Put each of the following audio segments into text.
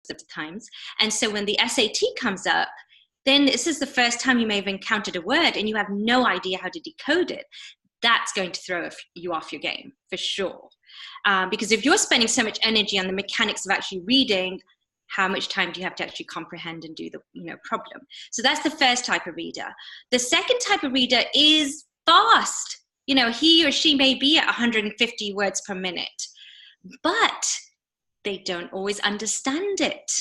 of the times. And so when the SAT comes up, then this is the first time you may have encountered a word and you have no idea how to decode it. That's going to throw you off your game for sure. Because if you're spending so much energy on the mechanics of actually reading, how much time do you have to actually comprehend and do the problem? So that's the first type of reader. The second type of reader is fast. He or she may be at 150 words per minute, but they don't always understand it.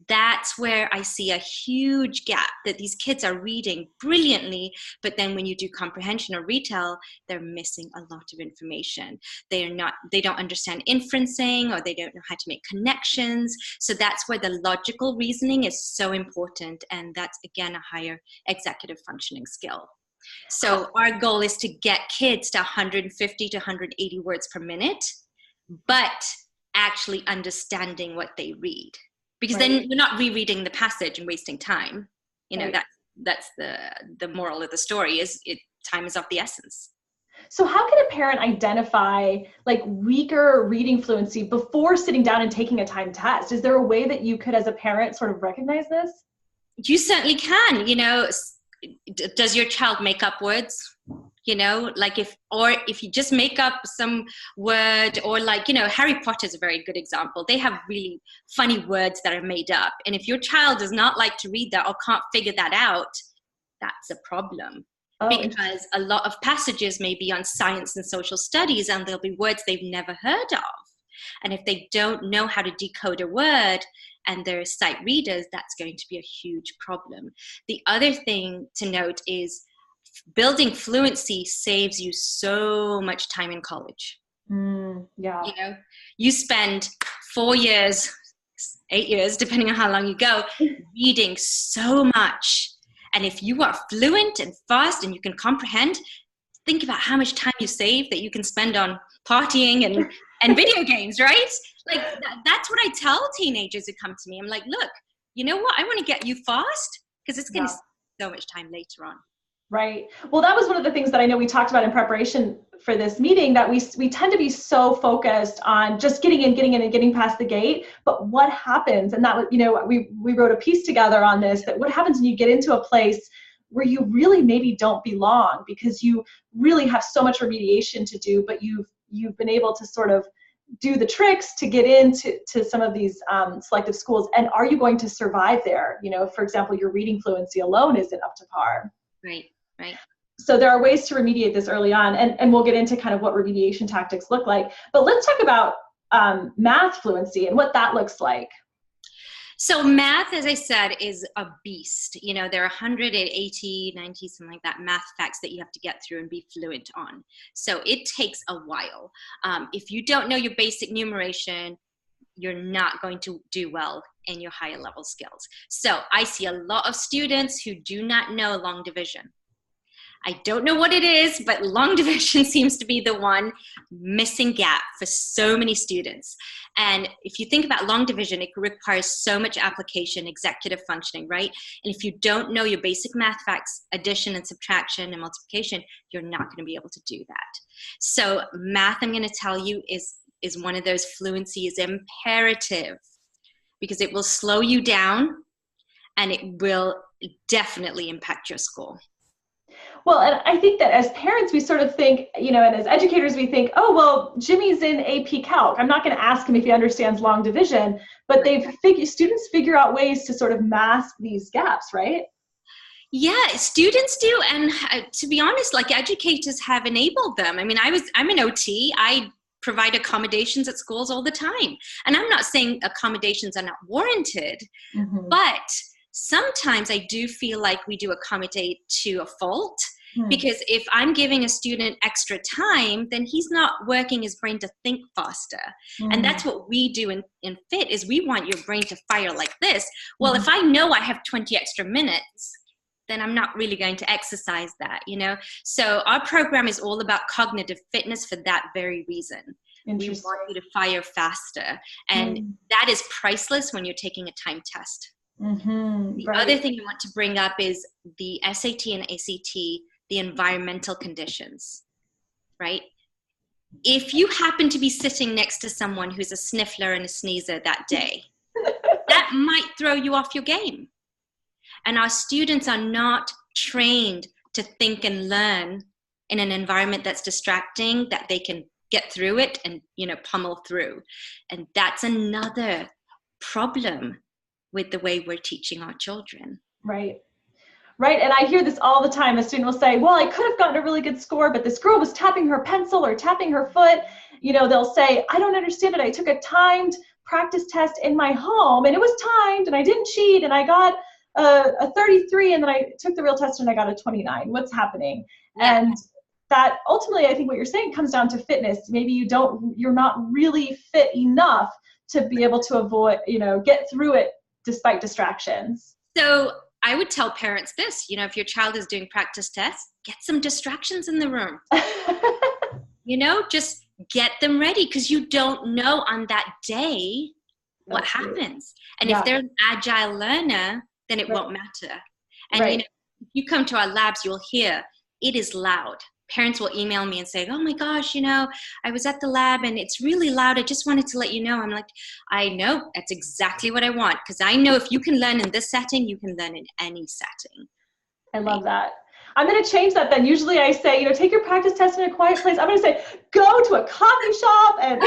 That's where I see a huge gap, that these kids are reading brilliantly, but then when you do comprehension or retell, they're missing a lot of information. They don't understand inferencing, or they don't know how to make connections. So that's where the logical reasoning is so important. And that's, again, a higher executive functioning skill. So our goal is to get kids to 150 to 180 words per minute, but actually understanding what they read. Because then you're not rereading the passage and wasting time. That's the moral of the story, is time is of the essence. So how can a parent identify like weaker reading fluency before sitting down and taking a timed test? Is there a way that you could, as a parent, sort of recognize this? You certainly can. Does your child make up words? If you just make up some word, or Harry Potter is a very good example. They have really funny words that are made up. And if your child does not like to read that or can't figure that out, that's a problem. Because a lot of passages may be on science and social studies, and there'll be words they've never heard of. And if they don't know how to decode a word and they're sight readers, that's going to be a huge problem. The other thing to note is building fluency saves you so much time in college. You spend 4 years, 8 years, depending on how long you go, reading so much. And if you are fluent and fast and you can comprehend, think about how much time you save that you can spend on partying and video games, right? That's what I tell teenagers who come to me. I'm like, look, you know what? I want to get you fast, because it's going to save so much time later on. Right. Well, that was one of the things that I know we talked about in preparation for this meeting, that we tend to be so focused on just getting in and getting past the gate. But what happens, and that was, we wrote a piece together on this, that what happens when you get into a place where you really maybe don't belong, because you really have so much remediation to do, but you've been able to sort of do the tricks to get into some of these selective schools. And are you going to survive there? For example, your reading fluency alone isn't up to par. Right. So there are ways to remediate this early on, and we'll get into kind of what remediation tactics look like. But let's talk about math fluency and what that looks like. So math, as I said, is a beast. There are 180, 90, something like that, math facts that you have to get through and be fluent on. So it takes a while. If you don't know your basic numeration, you're not going to do well in your higher level skills. So I see a lot of students who do not know long division. I don't know what it is, but long division seems to be the one missing gap for so many students. And if you think about long division, it requires so much application, executive functioning, right? And if you don't know your basic math facts, addition and subtraction and multiplication, you're not going to be able to do that. So math, I'm going to tell you, is one of those fluency is imperative, because it will slow you down and it will definitely impact your score. Well, and I think that as parents, we sort of think, and as educators, we think, oh, well, Jimmy's in AP Calc. I'm not going to ask him if he understands long division, but students figure out ways to sort of mask these gaps, right? Yeah, students do. And to be honest, educators have enabled them. I mean, I'm an OT. I provide accommodations at schools all the time. And I'm not saying accommodations are not warranted, but sometimes I do feel like we do accommodate to a fault, because if I'm giving a student extra time, then he's not working his brain to think faster. And that's what we do in FIT, is we want your brain to fire like this. Well, if I know I have 20 extra minutes, then I'm not really going to exercise that, So our program is all about cognitive fitness for that very reason. We want you to fire faster. And that is priceless when you're taking a time test. The other thing I want to bring up is the SAT and ACT, the environmental conditions, right? If you happen to be sitting next to someone who's a sniffler and a sneezer that day, that might throw you off your game. And our students are not trained to think and learn in an environment that's distracting, that they can get through it and, pummel through. And that's another problem with the way we're teaching our children. Right. Right. And I hear this all the time. A student will say, well, I could have gotten a really good score, but this girl was tapping her pencil or tapping her foot. They'll say, I don't understand it. I took a timed practice test in my home and it was timed and I didn't cheat and I got a 33 and then I took the real test and I got a 29. What's happening? Yeah. And that ultimately, I think what you're saying comes down to fitness. Maybe you're not really fit enough to be able to avoid, get through it despite distractions. So I would tell parents this, if your child is doing practice tests, get some distractions in the room. Just get them ready, because you don't know on that day what happens. And if they're an agile learner, then it won't matter. And if you come to our labs, you'll hear it is loud. Parents will email me and say, oh my gosh, I was at the lab and it's really loud. I just wanted to let you know. I'm like, I know, that's exactly what I want. Because I know if you can learn in this setting, you can learn in any setting. I love that. I'm going to change that then. Usually I say, take your practice test in a quiet place. I'm going to say, go to a coffee shop and,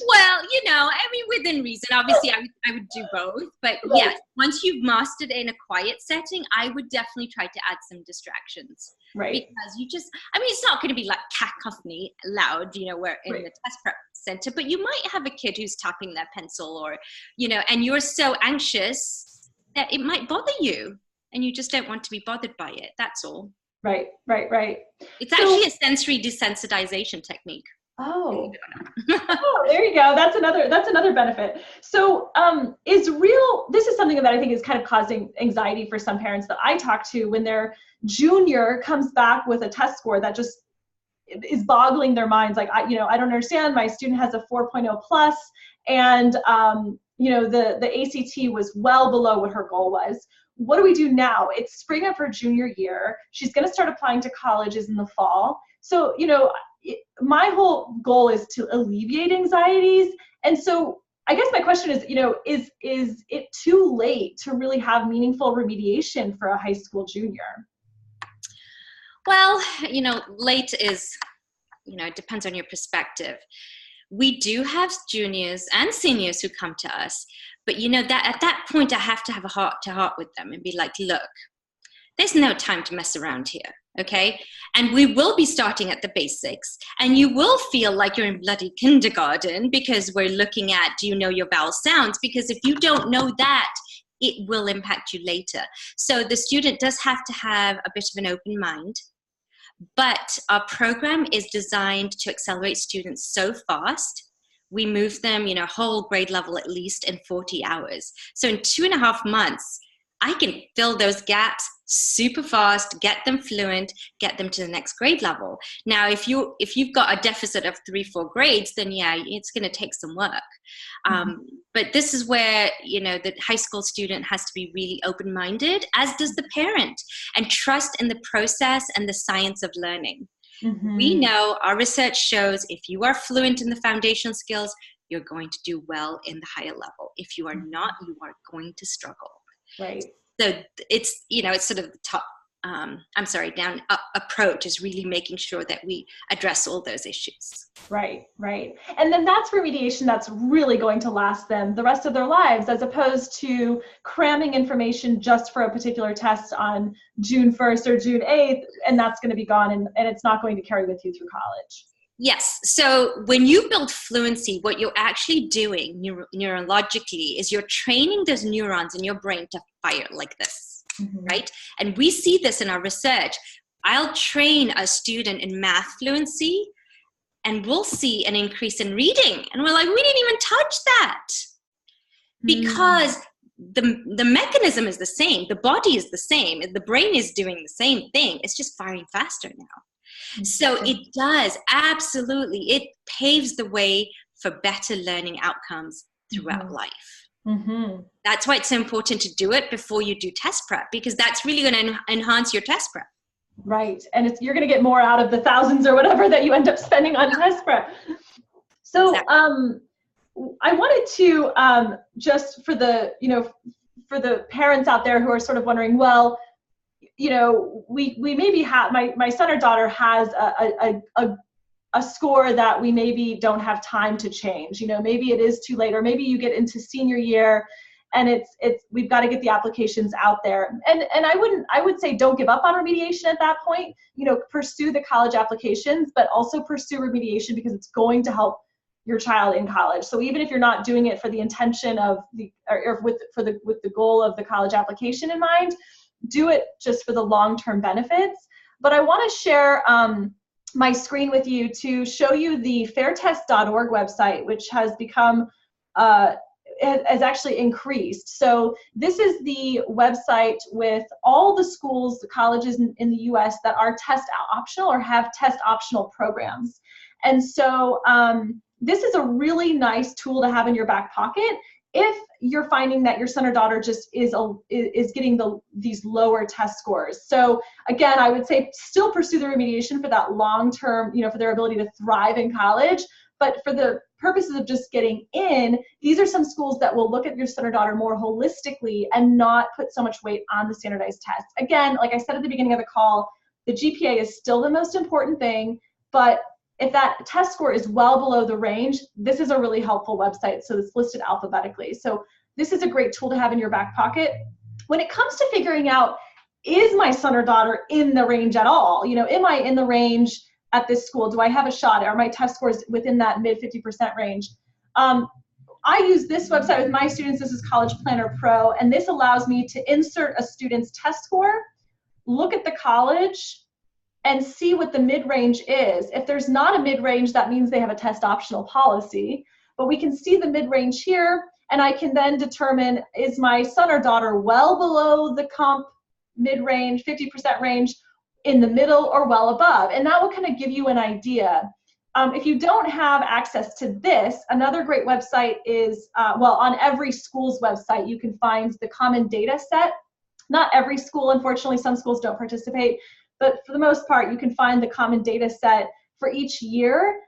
Well, within reason. Obviously, I would do both. But yes, once you've mastered in a quiet setting, I would definitely try to add some distractions. Right. Because it's not going to be like cacophony loud, we're in the test prep center, but you might have a kid who's tapping their pencil or, and you're so anxious that it might bother you. And you just don't want to be bothered by it. That's all. Right. It's actually a sensory desensitization technique. Oh. There you go. That's another benefit. So this is something that I think is kind of causing anxiety for some parents that I talk to when their junior comes back with a test score that just is boggling their minds. Like, I don't understand. My student has a 4.0 plus and, the ACT was well below what her goal was. What do we do now? It's spring of her junior year. She's going to start applying to colleges in the fall. So, my whole goal is to alleviate anxieties. And so I guess my question is, is it too late to really have meaningful remediation for a high school junior? Well, late is, it depends on your perspective. We do have juniors and seniors who come to us, but that at that point I have to have a heart-to-heart with them and be like, look, there's no time to mess around here, okay? And we will be starting at the basics, and you will feel like you're in bloody kindergarten because we're looking at, do you know your vowel sounds? Because if you don't know that, it will impact you later. So the student does have to have a bit of an open mind. But our program is designed to accelerate students so fast. We move them, whole grade level at least in 40 hours. So in 2.5 months, I can fill those gaps super fast, get them fluent, get them to the next grade level. Now, if you've got a deficit of 3-4 grades, then it's going to take some work. But this is where, the high school student has to be really open-minded, as does the parent, and trust in the process and the science of learning. Mm-hmm. We know, our research shows, if you are fluent in the foundational skills, you're going to do well in the higher level. If you are not, you are going to struggle. Right. So it's, it's sort of the top, down approach is really making sure that we address all those issues. Right. And then that's remediation that's really going to last them the rest of their lives, as opposed to cramming information just for a particular test on June 1st or June 8th, and that's going to be gone and it's not going to carry with you through college. Yes. So when you build fluency, what you're actually doing neurologically is you're training those neurons in your brain to fire like this, right? And we see this in our research. I'll train a student in math fluency and we'll see an increase in reading. And we're like, we didn't even touch that because the mechanism is the same. The body is the same. The brain is doing the same thing. It's just firing faster now. So it does, absolutely. It paves the way for better learning outcomes throughout life. That's why it's so important to do it before you do test prep, because that's really going to enhance your test prep. Right. And you're going to get more out of the thousands or whatever that you end up spending on test prep. So, exactly. I wanted to just for the, for the parents out there who are sort of wondering, well, we maybe have, my son or daughter has a score that we maybe don't have time to change. Maybe it is too late, or maybe you get into senior year and we've got to get the applications out there. And I would say don't give up on remediation at that point. Pursue the college applications, but also pursue remediation because it's going to help your child in college. So even if you're not doing it for the intention of with the goal of the college application in mind, do it just for the long-term benefits. But I want to share my screen with you to show you the fairtest.org website, which has become has actually increased. So this is the website with all the schools, the colleges in the US that are test optional or have test optional programs. And so this is a really nice tool to have in your back pocket if you're finding that your son or daughter just is getting these lower test scores. So again, I would say still pursue the remediation for that long-term, for their ability to thrive in college. But for the purposes of just getting in, these are some schools that will look at your son or daughter more holistically and not put so much weight on the standardized tests. Again, like I said at the beginning of the call, the GPA is still the most important thing, but if that test score is well below the range, this is a really helpful website. So it's listed alphabetically. So this is a great tool to have in your back pocket. When it comes to figuring out, is my son or daughter in the range at all? Am I in the range at this school? Do I have a shot? Are my test scores within that mid 50% range? I use this website with my students. This is College Planner Pro, and this allows me to insert a student's test score, look at the college, and see what the mid-range is. If there's not a mid-range, that means they have a test optional policy, but we can see the mid-range here, and I can then determine, is my son or daughter well below the comp mid-range, 50% range, in the middle, or well above? And that will kind of give you an idea. If you don't have access to this, another great website is, on every school's website, you can find the common data set. Not every school, unfortunately, some schools don't participate, but for the most part, you can find the common data set for each year,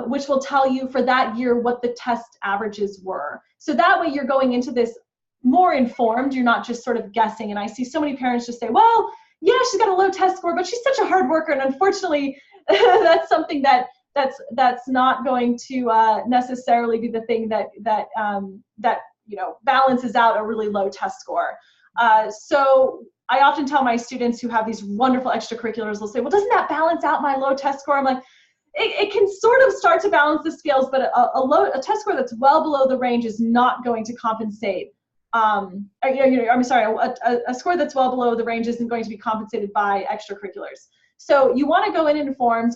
which will tell you for that year what the test averages were. So that way you're going into this more informed, you're not just sort of guessing. And I see so many parents just say, well, yeah, she's got a low test score, but she's such a hard worker. And unfortunately, that's something that's not going to necessarily be the thing that balances out a really low test score. So I often tell my students who have these wonderful extracurriculars, they'll say, well, doesn't that balance out my low test score? I'm like, it can sort of start to balance the scales, but a test score that's well below the range is not going to compensate. I'm sorry, a score that's well below the range isn't going to be compensated by extracurriculars. So you want to go in informed,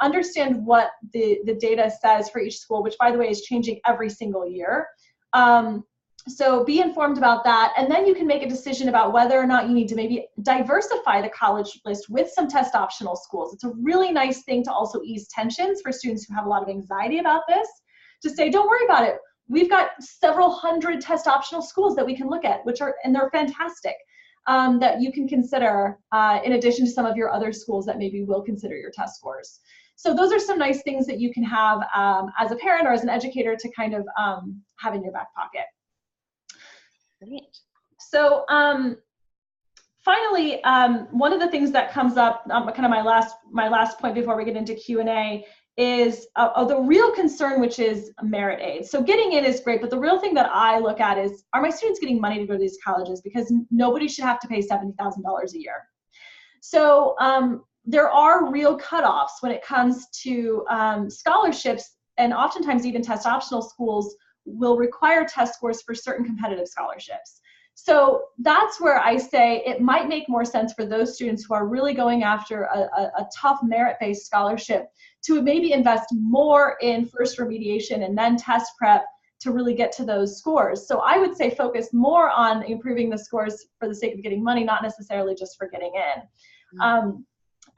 understand what the data says for each school, which, by the way, is changing every single year. So be informed about that, and then you can make a decision about whether or not you need to maybe diversify the college list with some test optional schools. It's a really nice thing to also ease tensions for students who have a lot of anxiety about this, to say, don't worry about it. We've got several hundred test optional schools that we can look at, and they're fantastic, that you can consider in addition to some of your other schools that maybe will consider your test scores. So those are some nice things that you can have as a parent or as an educator to kind of have in your back pocket. Brilliant. So finally, one of the things that comes up, kind of my last point before we get into Q&A, is the real concern, which is merit aid. So getting in is great, but the real thing that I look at is, are my students getting money to go to these colleges? Because nobody should have to pay $70,000 a year. So there are real cutoffs when it comes to scholarships, and oftentimes even test optional schools will require test scores for certain competitive scholarships. So that's where I say it might make more sense for those students who are really going after a tough merit-based scholarship to maybe invest more in first remediation and then test prep to really get to those scores. So I would say focus more on improving the scores for the sake of getting money, not necessarily just for getting in. Mm-hmm.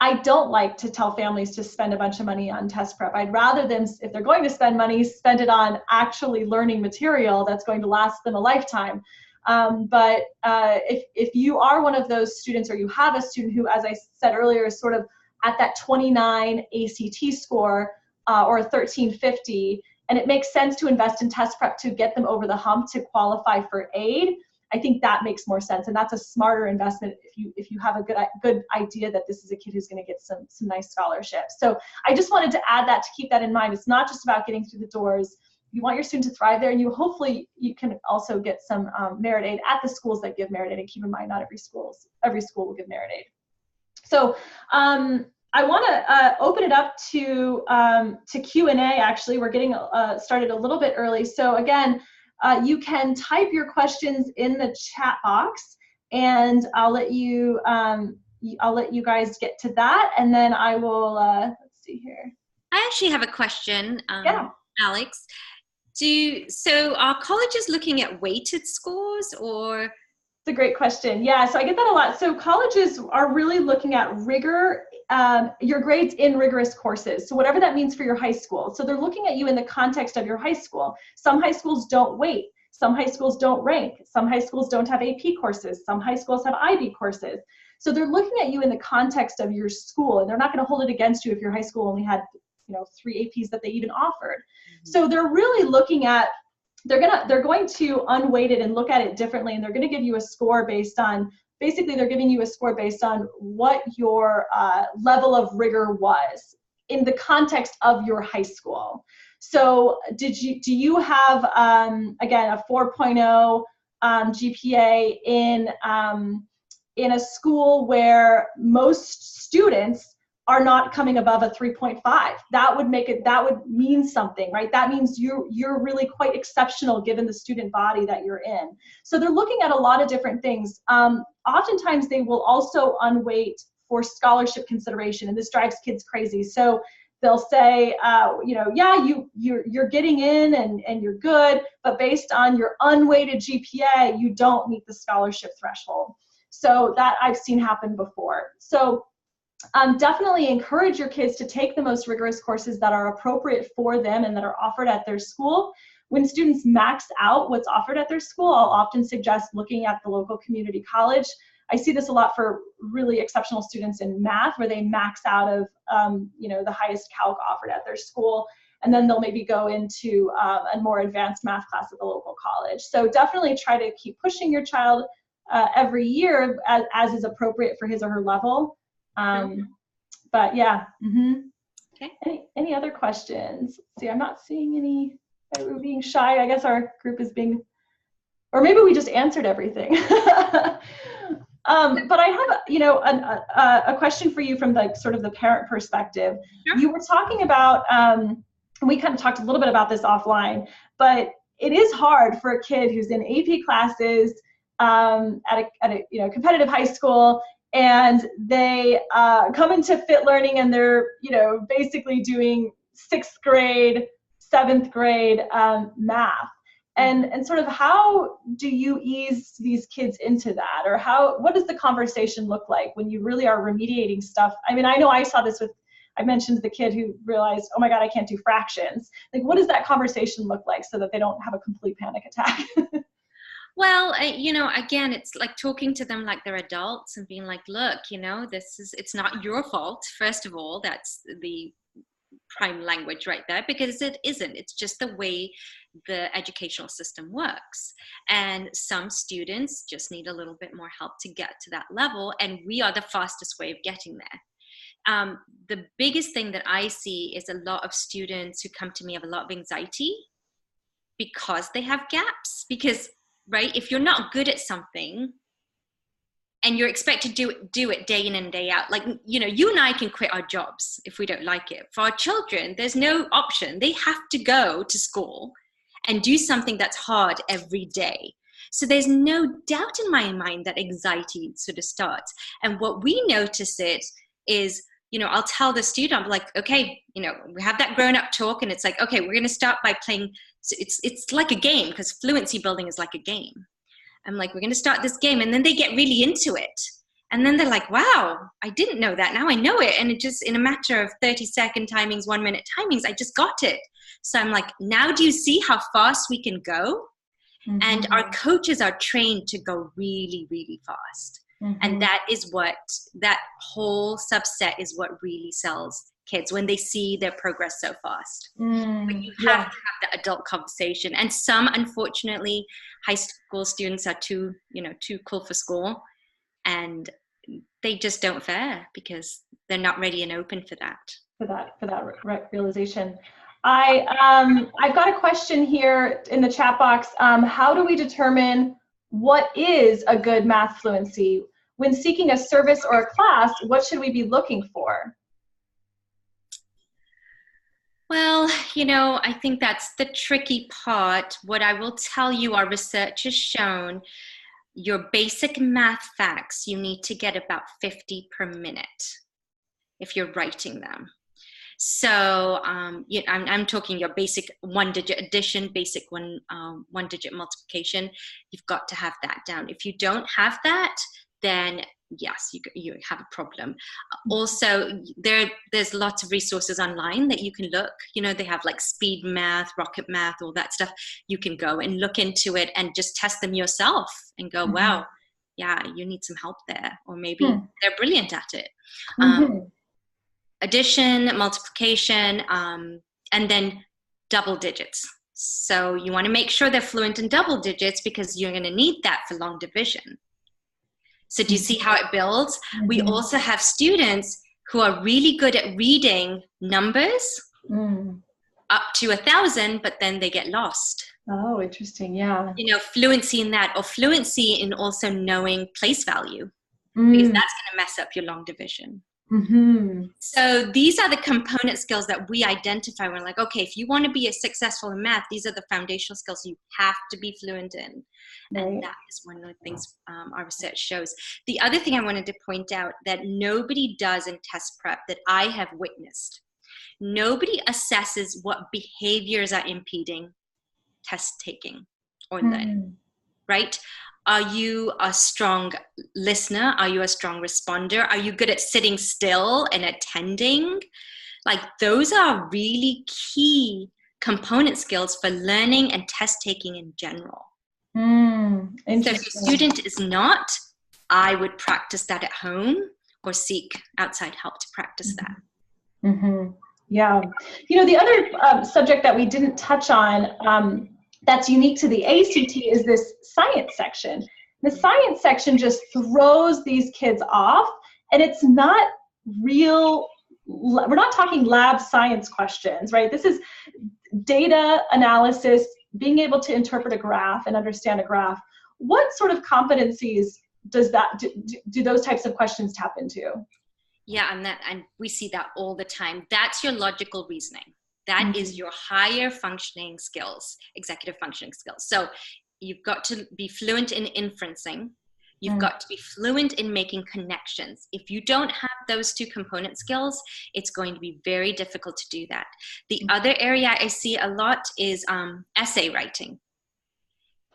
I don't like to tell families to spend a bunch of money on test prep. I'd rather them, if they're going to spend money, spend it on actually learning material that's going to last them a lifetime. But if you are one of those students, or you have a student who, as I said earlier, is sort of at that 29 ACT score or 1350, and it makes sense to invest in test prep to get them over the hump to qualify for aid, I think that makes more sense, and that's a smarter investment if you have a good idea that this is a kid who's going to get some nice scholarships. So I just wanted to add that, to keep that in mind. It's not just about getting through the doors. You want your student to thrive there, and hopefully you can also get some merit aid at the schools that give merit aid. And keep in mind, not every school will give merit aid. So I want to open it up to Q&A. Actually, we're getting started a little bit early. So again, you can type your questions in the chat box, and I'll let you guys get to that, and then I will. Let's see here. I actually have a question, yeah. Alex. So are colleges looking at weighted scores, or? It's a great question. Yeah, so I get that a lot. So colleges are really looking at rigor, your grades in rigorous courses. So whatever that means for your high school. So they're looking at you in the context of your high school. Some high schools don't weight. Some high schools don't rank. Some high schools don't have AP courses. Some high schools have IB courses. So they're looking at you in the context of your school, and they're not going to hold it against you if your high school only had 3 APs that they even offered. Mm-hmm. So they're really looking at, they're going to unweight it and look at it differently, and they're going to give you a score based on, basically they're giving you a score based on what your level of rigor was in the context of your high school. So do you have, again, a 4.0 GPA in a school where most students are not coming above a 3.5? That would mean something, right? That means you're really quite exceptional given the student body that you're in. So they're looking at a lot of different things. Oftentimes they will also unweight for scholarship consideration, and this drives kids crazy. So they'll say, yeah, you're getting in and you're good, but based on your unweighted GPA, you don't meet the scholarship threshold. So that I've seen happen before. So definitely encourage your kids to take the most rigorous courses that are appropriate for them and that are offered at their school. When students max out what's offered at their school, I'll often suggest looking at the local community college. I see this a lot for really exceptional students in math, where they max out of the highest calc offered at their school, and then they'll maybe go into a more advanced math class at the local college. So definitely try to keep pushing your child every year as is appropriate for his or her level. But yeah. Mm-hmm. Okay. Any other questions? See, I'm not seeing any. We're being shy. I guess our group is being, or maybe we just answered everything. But I have, a question for you from sort of the parent perspective. Sure. You were talking about, we kind of talked a little bit about this offline, but it is hard for a kid who's in AP classes at a competitive high school, and they come into fit learning, and they're basically doing 6th grade, 7th grade math. And sort of how do you ease these kids into that? Or what does the conversation look like when you really are remediating stuff? I mean, I know I saw this I mentioned the kid who realized, oh my God, I can't do fractions. Like, what does that conversation look like so that they don't have a complete panic attack? Well, again, it's like talking to them like they're adults and being like, look, it's not your fault. First of all, that's the prime language right there, because it isn't. It's just the way the educational system works. And some students just need a little bit more help to get to that level. And we are the fastest way of getting there. The biggest thing that I see is a lot of students who come to me have a lot of anxiety because they have gaps. Because, right, if you're not good at something and you're expected to do it day in and day out, like, you and I can quit our jobs if we don't like it. For our children, there's no option. They have to go to school and do something that's hard every day. So there's no doubt in my mind that anxiety sort of starts. And what we notice is, I'll tell the student, I'm like, okay, we have that grown-up talk, and it's like, okay, we're going to start by playing. So it's like a game, because fluency building is like a game. I'm like, we're going to start this game, and then they get really into it. And then they're like, wow, I didn't know that. Now I know it. And it just, in a matter of 30-second timings, 1-minute timings, I just got it. So I'm like, now do you see how fast we can go? Mm-hmm. And our coaches are trained to go really, really fast. Mm-hmm. And that is that whole subset is what really sells kids when they see their progress so fast. But you Yeah. have to have the adult conversation. And some, unfortunately, high school students are too cool for school, and they just don't fare because they're not ready and open for that. For that realization. I've got a question here in the chat box. How do we determine what is a good math fluency? When seeking a service or a class, what should we be looking for? Well, I think that's the tricky part. What I will tell you, our research has shown your basic math facts, you need to get about 50 per minute if you're writing them. So I'm talking your basic one-digit addition, basic one-digit multiplication. You've got to have that down. If you don't have that, then yes, you have a problem. Also, there's lots of resources online that you can look. They have like speed math, rocket math, all that stuff. You can go and look into it and just test them yourself and go, wow, yeah, you need some help there. Or maybe they're brilliant at it. Addition, multiplication, and then double digits. So you want to make sure they're fluent in double digits because you're going to need that for long division. So do you see how it builds? We also have students who are really good at reading numbers up to 1,000, but then they get lost. Oh, interesting. Yeah. Fluency in that, or fluency in also knowing place value, because that's going to mess up your long division. So these are the component skills that we identify. We're like, okay, if you want to be successful in math, these are the foundational skills you have to be fluent in. Right. And that is one of the things our research shows. The other thing I wanted to point out that nobody does in test prep that I have witnessed, nobody assesses what behaviors are impeding test taking or learning, right? Are you a strong listener? Are you a strong responder? Are you good at sitting still and attending? Like, those are really key component skills for learning and test taking in general. So if your student is not, I would practice that at home or seek outside help to practice that. Yeah. The other subject that we didn't touch on that's unique to the ACT is this science section. The science section just throws these kids off, and it's not real. We're not talking lab science questions, right? This is data analysis, being able to interpret a graph and understand a graph. What sort of competencies does that do those types of questions tap into? Yeah, and we see that all the time. That's your logical reasoning. That is your higher functioning skills, executive functioning skills. So you've got to be fluent in inferencing. You've got to be fluent in making connections. If you don't have those two component skills, it's going to be very difficult to do that. The other area I see a lot is essay writing,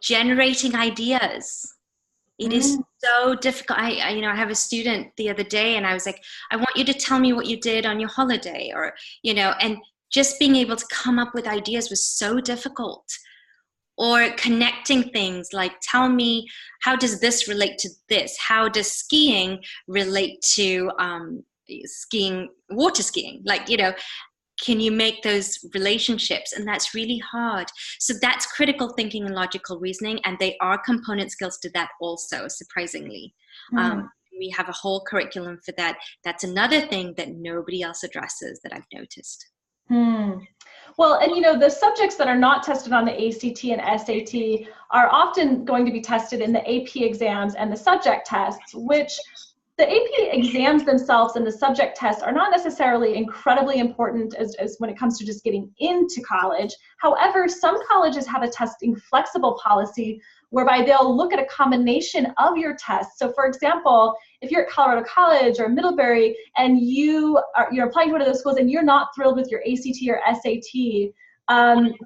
generating ideas. It is so difficult. I have a student the other day, and I was like, I want you to tell me what you did on your holiday, or, and just being able to come up with ideas was so difficult. Or connecting things like, tell me, how does this relate to this? How does skiing relate to water skiing? Like, can you make those relationships? And that's really hard. So that's critical thinking and logical reasoning. And they are component skills to that also, surprisingly. We have a whole curriculum for that. That's another thing that nobody else addresses that I've noticed. Well, and the subjects that are not tested on the ACT and SAT are often going to be tested in the AP exams and the subject tests, which the AP exams themselves and the subject tests are not necessarily incredibly important as when it comes to just getting into college. However, some colleges have a testing flexible policy whereby they'll look at a combination of your tests. So for example, if you're at Colorado College or Middlebury and you're applying to one of those schools and you're not thrilled with your ACT or SAT,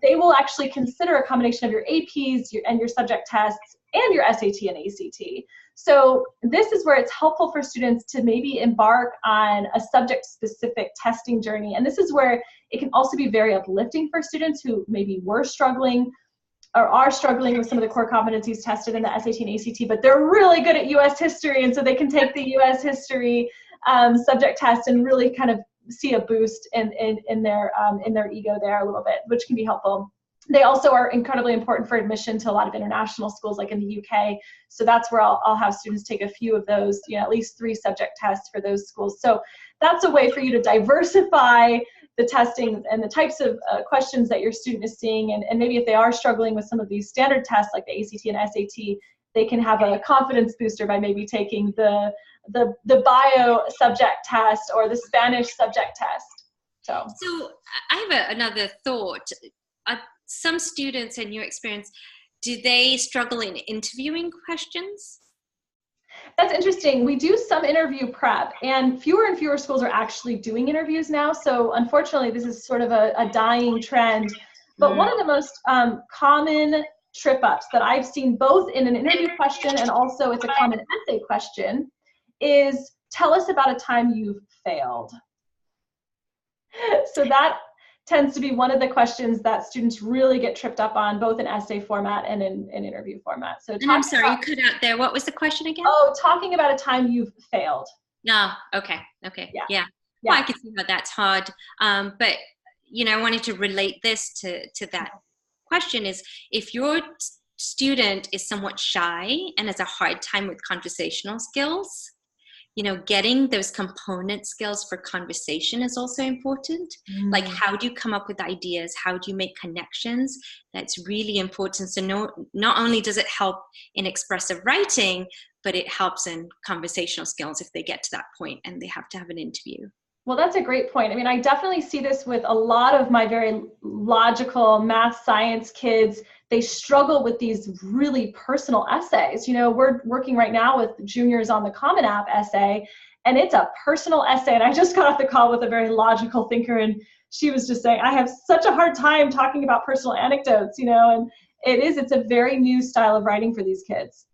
they will actually consider a combination of your APs and your subject tests and your SAT and ACT. So this is where it's helpful for students to maybe embark on a subject-specific testing journey. And this is where it can also be very uplifting for students who maybe were struggling or are struggling with some of the core competencies tested in the SAT and ACT, but they're really good at US history, and so they can take the US history subject test and really kind of see a boost in their ego there a little bit, which can be helpful. They also are incredibly important for admission to a lot of international schools, like in the UK. So that's where I'll have students take a few of those, at least 3 subject tests for those schools. So that's a way for you to diversify the testing and the types of questions that your student is seeing. And maybe if they are struggling with some of these standard tests like the ACT and SAT, they can have a confidence booster by maybe taking the bio subject test or the Spanish subject test. So I have another thought. Some students, in your experience, do they struggle in interviewing questions? That's interesting. We do some interview prep, and fewer schools are actually doing interviews now. So unfortunately, this is sort of a dying trend. But one of the most common trip ups that I've seen, both in an interview question and also it's a common essay question, is tell us about a time you've failed. So that tends to be one of the questions that students really get tripped up on, both in essay format and in interview format. So I'm sorry, you cut out there. What was the question again? Oh, talking about a time you've failed. No, okay. Yeah. Well, I can see how that's hard. But, I wanted to relate this to that question is, if your student is somewhat shy and has a hard time with conversational skills, getting those component skills for conversation is also important. Like, how do you come up with ideas? How do you make connections? That's really important. So not only does it help in expressive writing, but it helps in conversational skills if they get to that point and they have to have an interview. Well, that's a great point. I mean, I definitely see this with a lot of my very logical math science kids. They struggle with these really personal essays. We're working right now with juniors on the Common App essay, and it's a personal essay. And I just got off the call with a very logical thinker, and she was just saying, I have such a hard time talking about personal anecdotes, and it's a very new style of writing for these kids.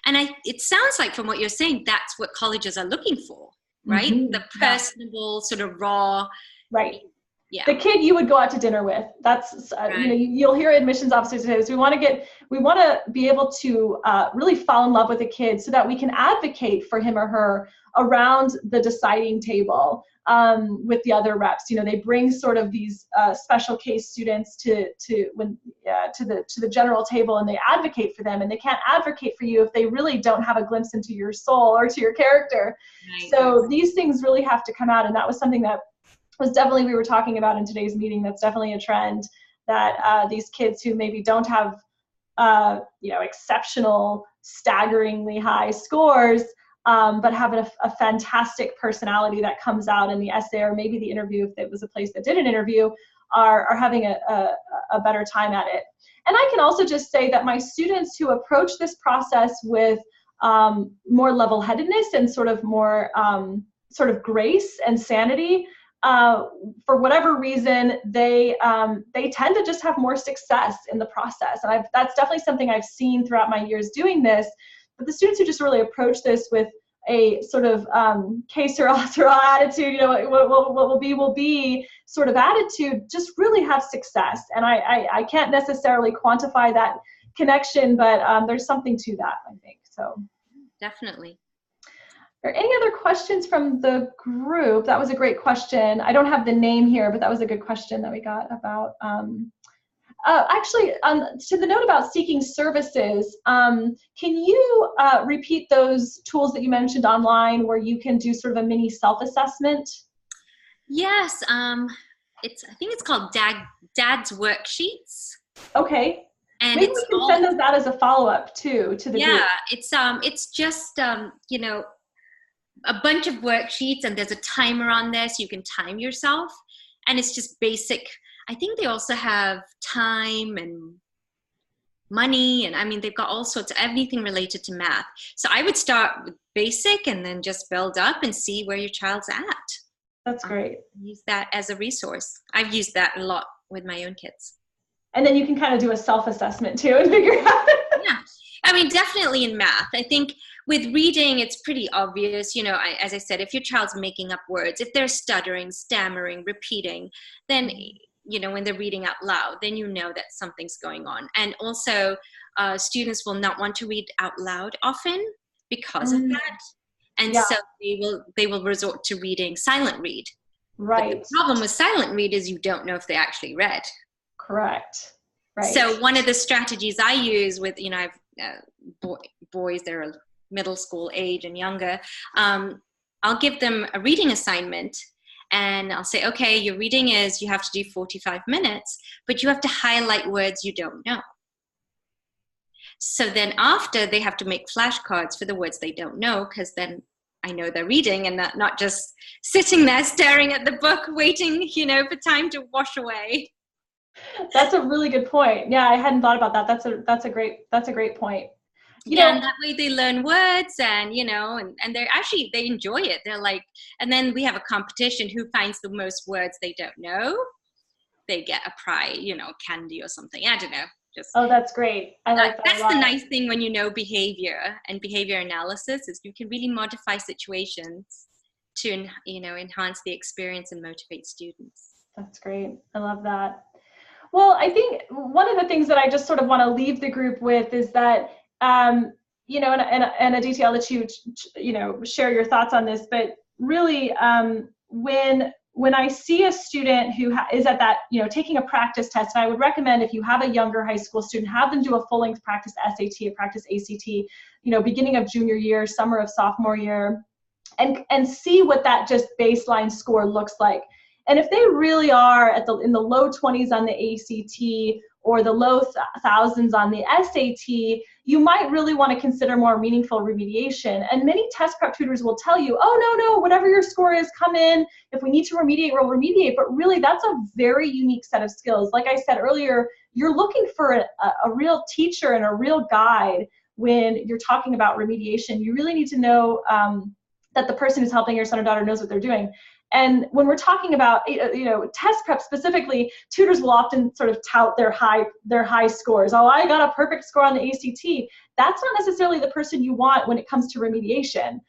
And it sounds like from what you're saying, that's what colleges are looking for. Right? The personable, sort of raw. Right. Yeah. The kid you would go out to dinner with. That's, right. You'll hear admissions officers say this. We want to be able to really fall in love with a kid so that we can advocate for him or her around the deciding table with the other reps. They bring sort of these special case students to the general table, and they advocate for them, and they can't advocate for you if they really don't have a glimpse into your soul or to your character. Right. So these things really have to come out, and that was something that was definitely, we were talking about in today's meeting. That's definitely a trend that these kids who maybe don't have exceptional, staggeringly high scores, but have a fantastic personality that comes out in the essay or maybe the interview, if it was a place that did an interview, are having a better time at it. And I can also just say that my students who approach this process with more level-headedness and sort of more sort of grace and sanity, for whatever reason, they tend to just have more success in the process. And that's definitely something I've seen throughout my years doing this. But the students who just really approach this with a sort of que sera, sera attitude, what will be sort of attitude, just really have success. And I can't necessarily quantify that connection, but there's something to that, I think. So definitely. Are there any other questions from the group? That was a great question. I don't have the name here, but that was a good question that we got about. Actually, to the note about seeking services, can you repeat those tools that you mentioned online where you can do sort of a mini self-assessment? Yes, I think it's called Dad's Worksheets. Okay. And maybe we can send us that as a follow-up too to the group. Yeah, it's just a bunch of worksheets, and there's a timer on there so you can time yourself, and it's just basic. I think they also have time and money, and I mean, they've got all sorts of everything related to math. So I would start with basic and then just build up and see where your child's at. That's great. Use that as a resource. I've used that a lot with my own kids. And then you can kind of do a self-assessment too and figure out. Yeah, I mean, definitely in math. I think with reading, it's pretty obvious, as I said, if your child's making up words, if they're stuttering, stammering, repeating, then when they're reading out loud, then that something's going on. And also, students will not want to read out loud often because of that. And so they will resort to reading silent read. But the Right. problem with silent readers, you don't know if they actually read. Correct. Right. So one of the strategies I use with, I've boys, they're middle school age and younger, I'll give them a reading assignment and I'll say, okay, your reading is, you have to do 45 minutes, but you have to highlight words you don't know. So then after, they have to make flashcards for the words they don't know, because then I know they're reading and not just sitting there staring at the book, waiting, for time to wash away. That's a really good point. Yeah, I hadn't thought about that. That's a great point. And that way they learn words and, and they enjoy it. They're like, and then we have a competition, who finds the most words they don't know. They get a prize, candy or something. I don't know. Oh, that's great. I like that. That's the nice thing when behavior and behavior analysis, is you can really modify situations to, enhance the experience and motivate students. That's great. I love that. Well, I think one of the things that I just sort of want to leave the group with is that, and Aditi, I'll let you, share your thoughts on this, but really, when I see a student who is at that, taking a practice test, and I would recommend, if you have a younger high school student, have them do a full-length practice SAT, a practice ACT, beginning of junior year, summer of sophomore year, and see what that just baseline score looks like. And if they really are in the low 20s on the ACT or the low thousands on the SAT, you might really want to consider more meaningful remediation. And many test prep tutors will tell you, oh, no, whatever your score is, come in. If we need to remediate, we'll remediate. But really, that's a very unique set of skills. Like I said earlier, you're looking for a real teacher and a real guide when you're talking about remediation. You really need to know that the person who's helping your son or daughter knows what they're doing. And when we're talking about, test prep specifically, tutors will often sort of tout their high scores. Oh, I got a perfect score on the ACT. That's not necessarily the person you want when it comes to remediation,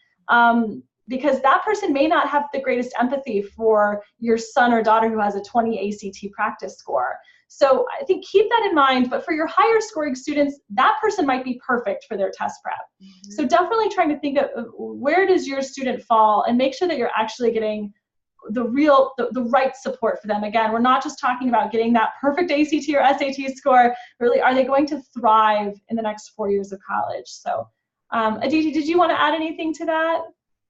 because that person may not have the greatest empathy for your son or daughter who has a 20 ACT practice score. So I think keep that in mind, but for your higher scoring students, that person might be perfect for their test prep. Mm-hmm. So definitely trying to think of where does your student fall, and make sure that you're actually getting the right support for them. Again, we're not just talking about getting that perfect ACT or SAT score. Really, are they going to thrive in the next 4 years of college? So, Aditi, did you want to add anything to that?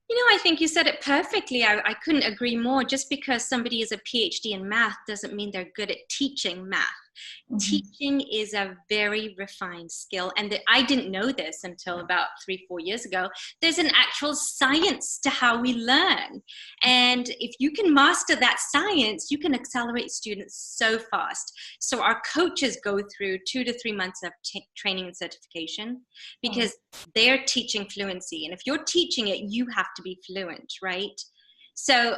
I think you said it perfectly. I couldn't agree more. Just because somebody is a PhD in math doesn't mean they're good at teaching math. Mm-hmm. Teaching is a very refined skill. And I didn't know this until about 3-4 years ago. There's an actual science to how we learn. And if you can master that science, you can accelerate students so fast. So our coaches go through 2 to 3 months of training and certification, because they're teaching fluency. And if you're teaching it, you have to be fluent, right? So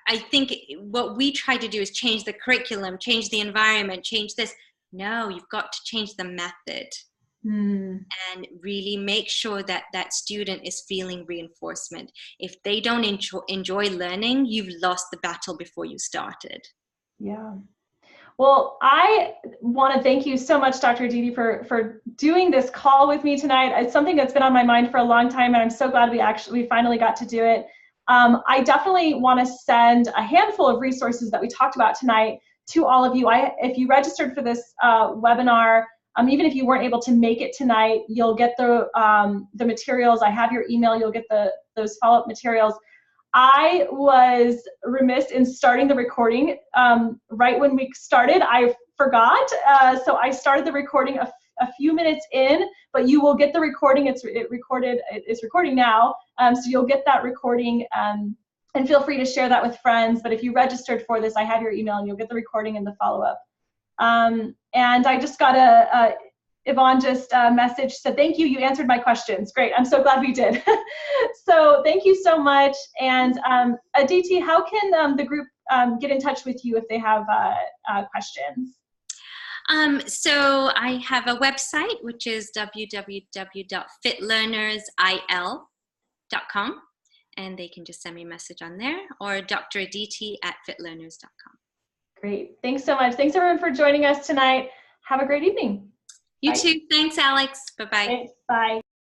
I think what we try to do is change the curriculum, change the environment, change this. No, you've got to change the method and really make sure that that student is feeling reinforcement. If they don't enjoy learning, you've lost the battle before you started. Yeah. Well, I want to thank you so much, Dr. Aditi, for doing this call with me tonight. It's something that's been on my mind for a long time, and I'm so glad we finally got to do it. I definitely want to send a handful of resources that we talked about tonight to all of you. If you registered for this webinar, even if you weren't able to make it tonight, you'll get the materials. I have your email. You'll get those follow-up materials. I was remiss in starting the recording right when we started. I forgot, so I started the recording a few minutes in, but you will get the recording. It's recording now, so you'll get that recording, and feel free to share that with friends. But if you registered for this, I have your email, and you'll get the recording and the follow-up. And I just got Yvonne just message, said, thank you, you answered my questions. Great, I'm so glad we did. So thank you so much. And Aditi, how can the group get in touch with you if they have questions? So I have a website, which is www.fitlearnersil.com, and they can just send me a message on there, or draditi@fitlearners.com. Great. Thanks so much. Thanks everyone for joining us tonight. Have a great evening. You too. Thanks, Alex. Bye-bye. Thanks. Bye.